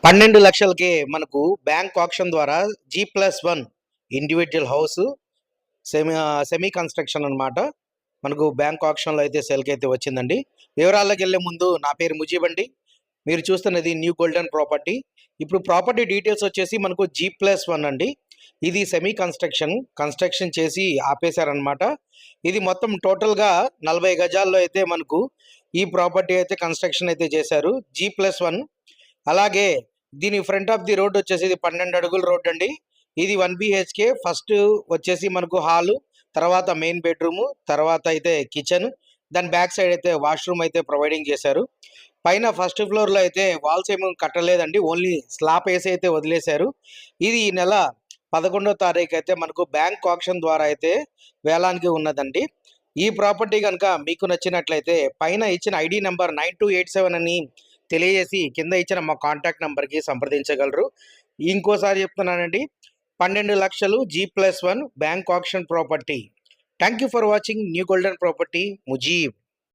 12 లక్షలకే మనకు bank auction ద్వారా G+1 individual house semi construction అనమాట. మనకు బ్యాంక్ ఆక్షన్లో అయితే సేల్కి అయితే వచ్చిందండి. వివరాల్లోకి వెళ్ళే ముందు నా పేరు ముజీబ్ అండి. మీరు చూస్తున్నది న్యూ గోల్డెన్ ప్రాపర్టీ. ఇప్పుడు ప్రాపర్టీ డీటెయిల్స్ వచ్చేసి మనకు G+1 అండి. ఇది సెమీ కన్స్ట్రక్షన్ చేసి ఆపేశారనమాట. ఇది మొత్తం టోటల్గా 40 గజాల్లో అయితే మనకు ఈ ప్రాపర్టీ అయితే కన్స్ట్రక్షన్ అయితే చేశారు. G+1. అలాగే దీని ఫ్రంట్ ఆఫ్ ది రోడ్ వచ్చేసి ఇది 12 అడుగుల రోడ్ అండి. ఇది 1 BHK. ఫస్ట్ వచ్చేసి మనకు హాలు, తర్వాత మెయిన్ బెడ్రూము, తర్వాత అయితే కిచెన్, దాని బ్యాక్ సైడ్ అయితే వాష్రూమ్ అయితే ప్రొవైడింగ్ చేశారు. పైన ఫస్ట్ ఫ్లోర్లో అయితే వాల్స్ ఏమీ కట్టలేదండి, ఓన్లీ స్లాబ్ వేసి అయితే వదిలేశారు. ఇది ఈ నెల 11వ తారీఖు అయితే మనకు బ్యాంక్ ఆక్షన్ ద్వారా అయితే వేలానికి ఉన్నదండి. ఈ ప్రాపర్టీ కనుక మీకు నచ్చినట్లయితే పైన ఇచ్చిన ఐడి నెంబర్ 9287 అని తెలియజేసి కింద ఇచ్చిన మా కాంటాక్ట్ నెంబర్కి సంప్రదించగలరు. ఇంకోసారి చెప్తున్నానండి, 12 లక్షలు G+1 bank auction property. Thank you for watching new golden property Mujeeb.